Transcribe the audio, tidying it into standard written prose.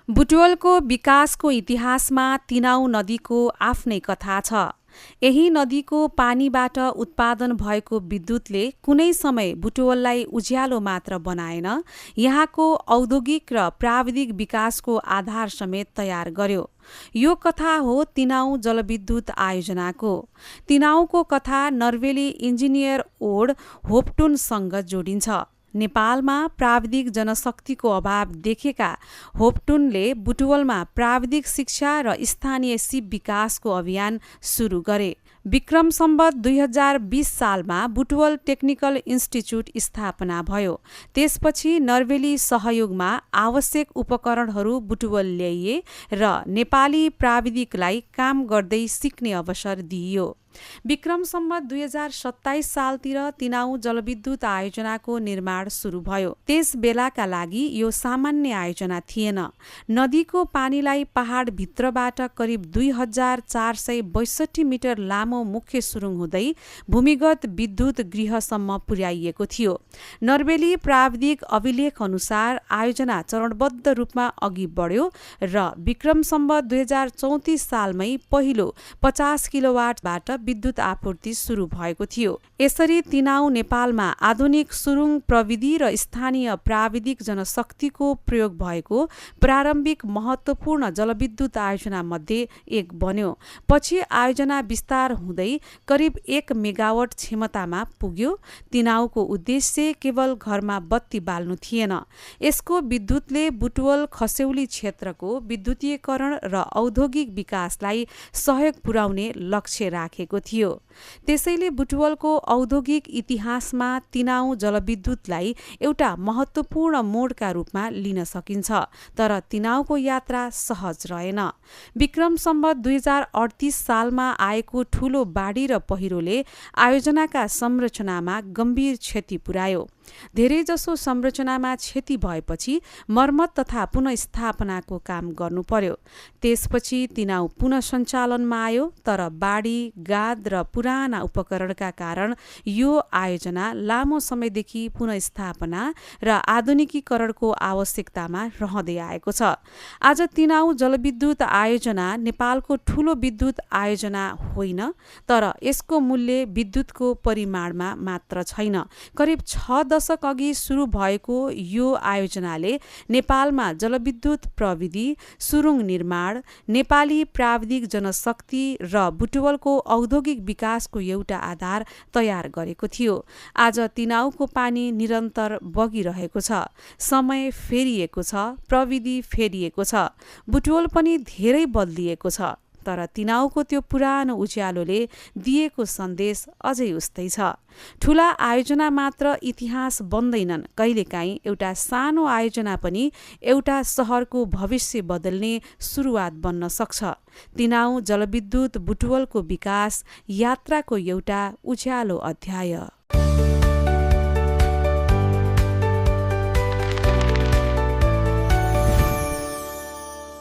बुटवलको विकासको इतिहासमा तिनाउ नदीको आफ्नै कथा छ। यही नदीको पानीबाट उत्पादन भएको विद्युतले कुनै समय बुटवललाई उज्यालो मात्र बनाएन, यहाँको औद्योगिक र प्राविधिक विकासको आधार समेत तयार गर्यो। यो कथा हो तिनाउ जलविद्युत आयोजनाको। तिनाउको कथा नर्वेली इन्जिनियर ओड होप्टुनसँग जोडिन्छ। नेपालमा प्राविधिक जनशक्तिको अभाव देखेका होप्टुनले बुटवलमा प्राविधिक शिक्षा र स्थानीय सिप विकासको अभियान सुरु गरे। विक्रम सम्वत 2020 सालमा बुटवल टेक्निकल इन्स्टिच्युट स्थापना भयो। त्यसपछि नर्वेली सहयोगमा आवश्यक उपकरणहरू बुटवल ल्याइए र नेपाली प्राविधिकलाई काम गर्दै सिक्ने अवसर दिइयो। विक्रम सम्वत 2027 सालतिर तिनाउ जलविद्युत आयोजनाको निर्माण सुरु भयो। त्यस बेलाका लागि यो सामान्य आयोजना थिएन। नदीको पानीलाई पहाड भित्रबाट करिब 2462 मिटर लामो मुख्य सुरुङ हुँदै भूमिगत विद्युत गृहसम्म पुर्याइएको थियो। नर्वेली प्राविधिक अभिलेख अनुसार आयोजना चरणबद्ध रूपमा अघि बढ्यो र विक्रम सम्वत 2034 सालमै पहिलो 50 किलोवाटबाट विद्युत आपूर्ति सुरु भएको थियो। यसरी तिनाउ नेपालमा आधुनिक सुरुङ प्रविधि र स्थानीय प्राविधिक जनशक्तिको प्रयोग भएको प्रारम्भिक महत्त्वपूर्ण जलविद्युत आयोजना मध्ये एक बन्यो। पछि आयोजना विस्तार हुँदै करिब 1 मेगावाट क्षमतामा पुग्यो। तिनाउको उद्देश्य केवल घरमा बत्ती बाल्नु थिएन। यसको विद्युतले बुटवल खसेउली क्षेत्रको विद्युतीयकरण र औद्योगिक विकासलाई सहयोग पुर्याउने लक्ष्य राखेको थियो। त्यसैले बुटवलको औद्योगिक इतिहासमा तिनाउ जलविद्युतलाई एउटा महत्त्वपूर्ण मोडका रूपमा लिन सकिन्छ। तर तिनाउको यात्रा सहज रहेन। विक्रम सम्वत 2038 सालमा आएको ठूलो बाढी र पहिरोले आयोजनाका संरचनामा गम्भीर क्षति पुर्यायो। धेरैजसो संरचनामा क्षति भएपछि मर्मत तथा पुनःस्थापनाको काम गर्नु पर्यो। त्यसपछि तिनाउ पुनः सञ्चालनमा आयो, तर बाढी, गाद र पुराना उपकरणका कारण यो आयोजना लामो समयदेखि पुनःस्थापना र आधुनिकीकरणको आवश्यकतामा रहँदै आएको छ। आज तिनाउ जलविद्युत आयोजना नेपालको ठूलो विद्युत आयोजना होइन, तर यसको मूल्य विद्युतको परिमाणमा मात्र छैन। करिब 6 दशक अघि सुरु भएको यो आयोजनाले नेपालमा जलविद्युत प्रविधि, सुरुङ निर्माण, नेपाली प्राविधिक जनशक्ति र बुटवलको औद्योगिक विकासको एउटा आधार तयार गरेको थियो। आज तिनाउको पानी निरन्तर बगिरहेको छ। समय फेरिएको छ, प्रविधि फेरिएको छ, बुटवल पनि धेरै बदलिएको छ, तर तिनाउको त्यो पुरानो उज्यालोले दिएको सन्देश अझै उस्तै छ। ठूला आयोजना मात्र इतिहास बन्दैनन्। कहिलेकाहीँ एउटा सानो आयोजना पनि एउटा सहरको भविष्य बदल्ने सुरुवात बन्न सक्छ। तिनाउ जलविद्युत बुटवलको विकास यात्राको एउटा उज्यालो अध्याय।